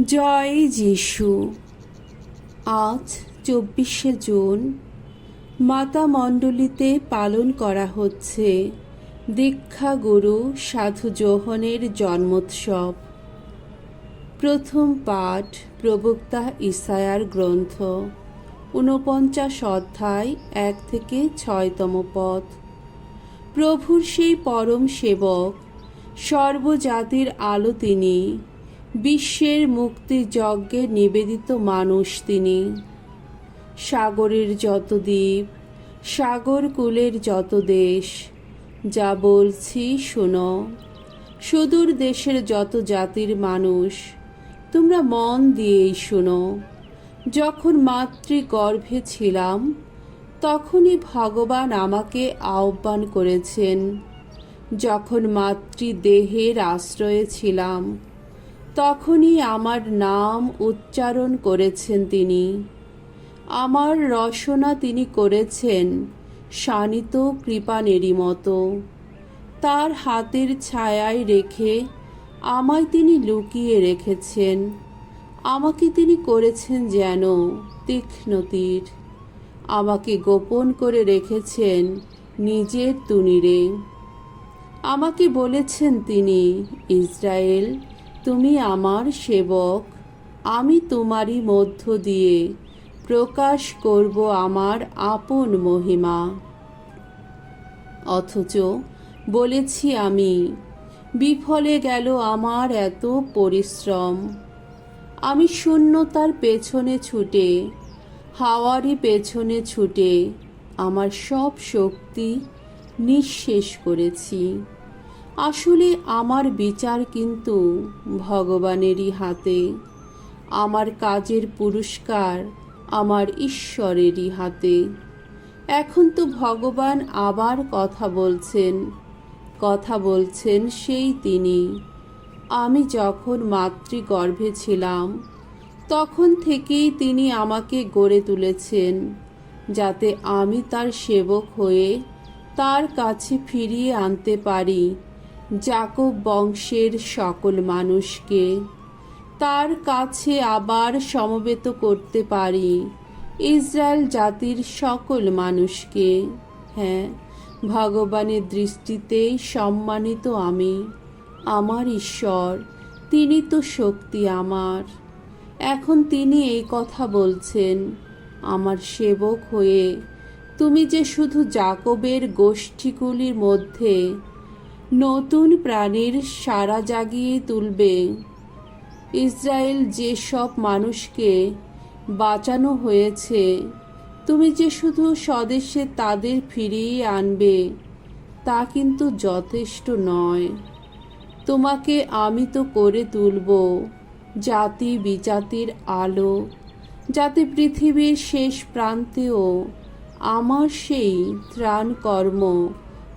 জয় যিশু। আজ 24শে জুন মাতা মণ্ডলীতে পালন করা হচ্ছে দীক্ষা গুরু সাধু যোহনের জন্মোৎসব। প্রথম পাঠ প্রবক্তা ইসায়ার গ্রন্থ 49 অধ্যায় 1 থেকে 6তম পদ। প্রভুর সেই পরম সেবক, সর্বজাতির আলো তিনি, বিশ্বের মুক্তি যজ্ঞে নিবেদিত মানুষ তিনি। সাগরের যত দ্বীপ, সাগর কূলের যত দেশ, যা বলছি শোনো। সুদূর দেশের যত জাতির মানুষ, তোমরা মন দিয়েই শোনো। যখন মাতৃগর্ভে ছিলাম, তখনই ভগবান আমাকে আহ্বান করেছেন। যখন মাতৃদেহের আশ্রয়ে ছিলাম, তখনই আমার নাম উচ্চারণ করেছেন তিনি। আমার রসনা তিনি করেছেন শানিত কৃপানেরই মতো। তার হাতের ছায়ায় রেখে আমায় তিনি লুকিয়ে রেখেছেন। আমাকে তিনি করেছেন যেন তীক্ষ্ণ তীর। আমাকে গোপন করে রেখেছেন নিজের তুনিরে। আমাকে বলেছেন তিনি, ইসরায়েল, তুমি আমার সেবক, আমি তোমারই মধ্য দিয়ে প্রকাশ করব আমার আপন মহিমা। অথচ বলেছি আমি, বিফলে গেল আমার এত পরিশ্রম। আমি শূন্যতার পেছনে ছুটে, হাওয়ারই পেছনে ছুটে আমার সব শক্তি নিঃশেষ করেছি। আসলে আমার বিচার কিন্তু ভগবানেরই হাতে। আমার কাজের পুরস্কার আমার ঈশ্বরেরই হাতে। এখন তো ভগবান আবার কথা বলছেন সেই তিনি। আমি যখন মাতৃগর্ভে ছিলাম, তখন থেকেই তিনি আমাকে গড়ে তুলেছেন, যাতে আমি তার সেবক হয়ে তার কাছে ফিরিয়ে আনতে পারি যাকব বংশের সকল মানুষকে। তার কাছে আবার সমবেত করতে পারি ইসরায়েল জাতির সকল মানুষকে। হ্যাঁ, ভগবানের দৃষ্টিতেই সম্মানিত আমি। আমার ঈশ্বর, তিনি তো শক্তি আমার। এখন তিনি এই কথা বলছেন, আমার সেবক হয়ে তুমি যে শুধু যাকবের গোষ্ঠীগুলির মধ্যে নতুন প্রাণীর সাড়া জাগিয়ে তুলবে, ইসরায়েল যে সব মানুষকে বাঁচানো হয়েছে, তুমি যে শুধু স্বদেশে তাদের ফিরিয়ে আনবে, তা কিন্তু যথেষ্ট নয়। তোমাকে আমি তো করে তুলব জাতি বিজাতির আলো, যাতে পৃথিবীর শেষ প্রান্তেও আমার সেই ত্রাণ কর্ম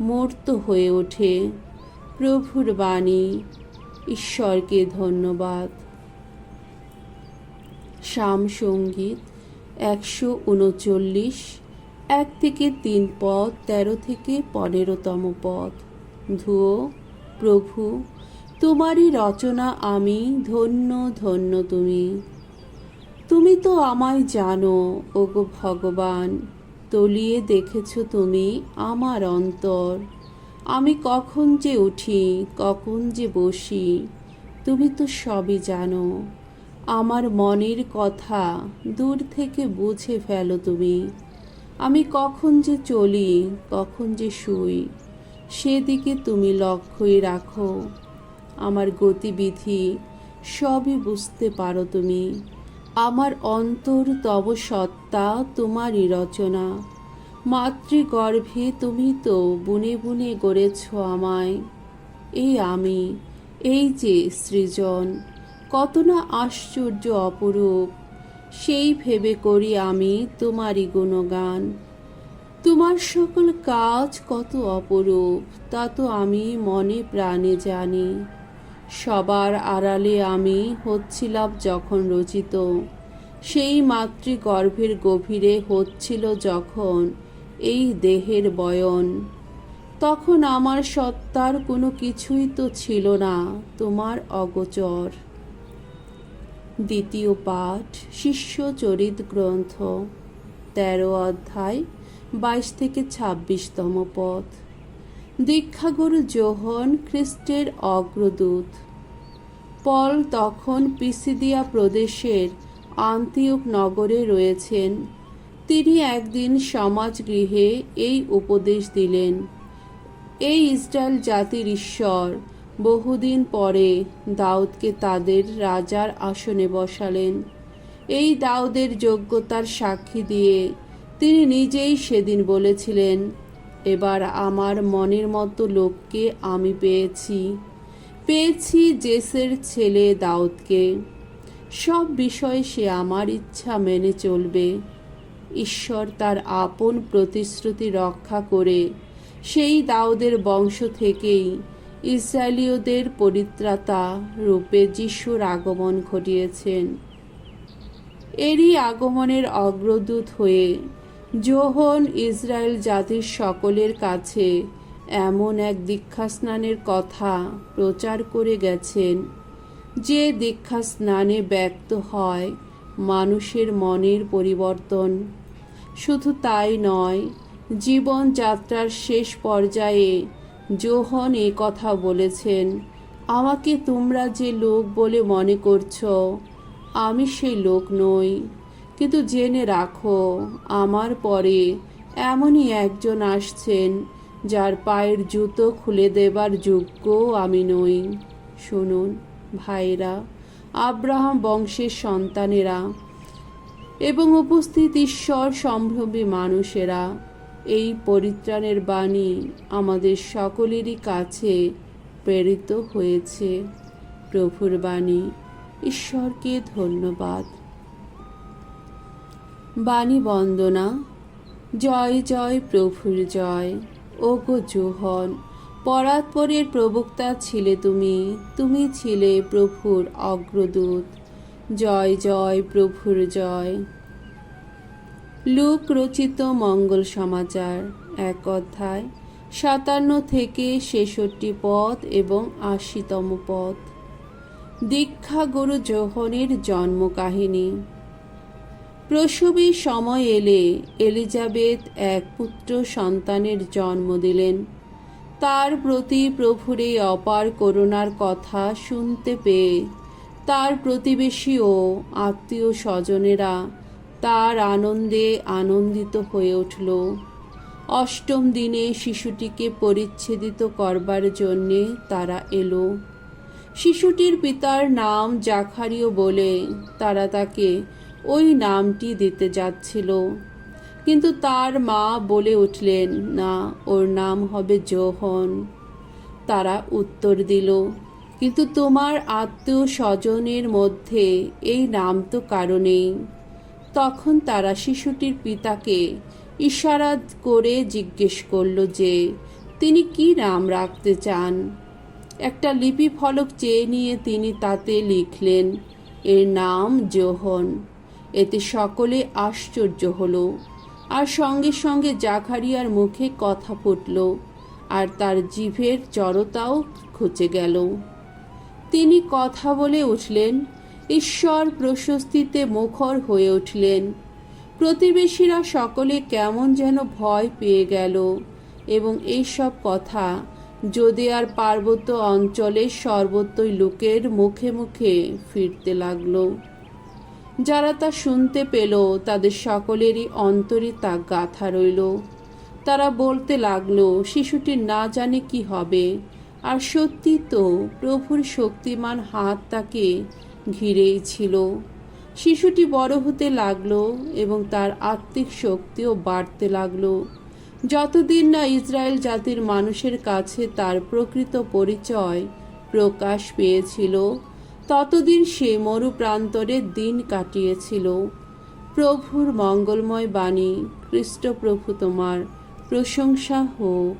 মূর্ত হয়ে ওঠে। প্রভুর বাণী। ঈশ্বরকে ধন্যবাদ। শাম সঙ্গীত 139, 1 থেকে 3 পদ, 13 থেকে 15তম পদ। ধুয়ো, প্রভু, তোমারই রচনা আমি, ধন্য ধন্য তুমি। তুমি তো আমায় জানো, ওগো ভগবান, তলিয়ে দেখেছ তুমি আমার অন্তর। আমি কখন যে উঠি, কখন যে বসি, তুমি তো সবই জানো। আমার মনের কথা দূর থেকে বুঝে ফেলো তুমি। আমি কখন যে চলি, কখন যে শুই, সেদিকে তুমি লক্ষ্যই রাখো। আমার গতিবিধি সবই বুঝতে পারো তুমি। আমার অন্তর তব সত্তা তোমারই রচনা। মাতৃগর্ভে তুমি তো বুনে বুনে গড়েছ আমায়। এই আমি, এই যে সৃজন, কত না আশ্চর্য অপরূপ, সেই ভেবে করি আমি তোমারই গুণগান। তোমার সকল কাজ কত অপরূপ, তা তো আমি মনে প্রাণে জানি। সবার আড়ালে আমি হচ্ছিলাম যখন রচিত, সেই মাতৃগর্ভের গভীরে হচ্ছিল যখন এই দেহের বয়ন, তখন আমার সত্তার কোনো কিছুই তো ছিল না তোমার অগোচর। দ্বিতীয় পাঠ শিষ্য চরিত গ্রন্থ 13 অধ্যায় 22 থেকে 26তম পদ। দীক্ষাগুরু যোহন খ্রিস্টের অগ্রদূত। পল তখন পিসিদিয়া প্রদেশের আন্তিওখ নগরে রয়েছেন। তিনি একদিন সমাজগৃহে এই উপদেশ দিলেন, এই ইসরায়েল জাতির ঈশ্বর বহুদিন পরে দাউদকে তাদের রাজার আসনে বসালেন। এই দাউদের যোগ্যতার সাক্ষী দিয়ে তিনি নিজেই সেদিন বলেছিলেন, এবার আমার মনের মতো লোককে আমি পেয়েছি জেসের ছেলে দাউদকে। সব বিষয়ে সে আমার ইচ্ছা মেনে চলবে। ঈশ্বর তার আপন প্রতিশ্রুতি রক্ষা করে সেই দাউদের বংশ থেকেই ইসরায়েলীয়দের পরিত্রাতা রূপে যিশুর আগমন ঘটিয়েছেন। এরই আগমনের অগ্রদূত হয়ে যোহন ইসরায়েল জাতির সকলের কাছে এমন এক দীক্ষাস্নানের কথা প্রচার করে গেছেন, যে দীক্ষাস্নানে ব্যক্ত হয় মানুষের মনের পরিবর্তন। শুধু তাই নয়, জীবনযাত্রার শেষ পর্যায়ে যোহন এ কথা বলেছেন, আমাকে তোমরা যে লোক বলে মনে করছ, আমি সেই লোক নই, কিন্তু জেনে রাখো আমার পরে এমনই একজন আসছেন যার পায়ের জুতো খুলে দেবার যোগ্য আমি নই। শুনুন ভাইরা, আব্রাহাম বংশের সন্তানেরা এবং উপস্থিত ঈশ্বর সম্ভ্রমী মানুষেরা, এই পরিত্রাণের বাণী আমাদের সকলেরই কাছে প্রেরিত হয়েছে। প্রভুর বাণী। ঈশ্বরকে ধন্যবাদ। বাণী বন্দনা। জয় জয় প্রভুর জয়। ওগো যোহন, পরাৎপরের প্রবক্তা ছিলে তুমি ছিলে প্রভুর অগ্রদূত। জয় জয় প্রভুর জয়। লূক রচিত মঙ্গল সমাচার 1 অধ্যায় 57 থেকে 66 পদ এবং 80তম পদ। দীক্ষা গুরু যোহনের জন্ম কাহিনী। প্রসবের সময় এলে এলিজাবেথ এক পুত্র সন্তানের জন্ম দিলেন। তার প্রতি প্রভুর এই অপার করুণার কথা শুনতে পেয়ে তার প্রতিবেশী ও আত্মীয় স্বজনেরা তার আনন্দে আনন্দিত হয়ে উঠল। 8ম দিনে শিশুটিকে পরিচ্ছেদিত করবার জন্যে তারা এলো। শিশুটির পিতার নাম জাকারিয়া বলে তারা তাকে ওই নামটি দিতে যাচ্ছিল, কিন্তু তার মা বলে উঠলেন, না, ওর নাম হবে যোহন। তারা উত্তর দিল, কিন্তু তোমার আত্মীয় স্বজনের মধ্যে এই নাম তো কারো নেই। তখন তারা শিশুটির পিতাকে ইশারা করে জিজ্ঞেস করল যে তিনি কি নাম রাখতে চান। একটা লিপি ফলক চেয়ে নিয়ে তিনি তাতে লিখলেন, এর নাম যোহন। এতে সকলে আশ্চর্য হলো, আর সঙ্গে সঙ্গে জাকারিয়ার মুখে কথা ফুটল, আর তার জিভের জড়তাও ঘুচে গেল। তিনি কথা বলে উঠলেন, ঈশ্বর প্রশস্তিতে মুখর হয়ে উঠলেন। প্রতিবেশীরা সকলে কেমন যেন ভয় পেয়ে গেল, এবং এইসব কথা যুদেয়ার পার্বত্য অঞ্চলের সর্বত্রই লোকের মুখে মুখে ফিরতে লাগলো। যারা তা শুনতে পেল তাদের সকলেরই অন্তরে তা গাঁথা রইল। তারা বলতে লাগলো, শিশুটির না জানে কি হবে। আর সত্যি তো, প্রভুর শক্তিমান হাত তাকে ঘিরেই ছিল। শিশুটি বড় হতে লাগলো এবং তার আত্মিক শক্তিও বাড়তে লাগলো। যতদিন না ইসরায়েল জাতির মানুষের কাছে তার প্রকৃত পরিচয় প্রকাশ পেয়েছিল, ততদিন সে মরুপ্রান্তরে দিন কাটিয়েছিল। প্রভুর মঙ্গলময় বাণী। খ্রিস্ট প্রভু তোমার প্রশংসা হোক।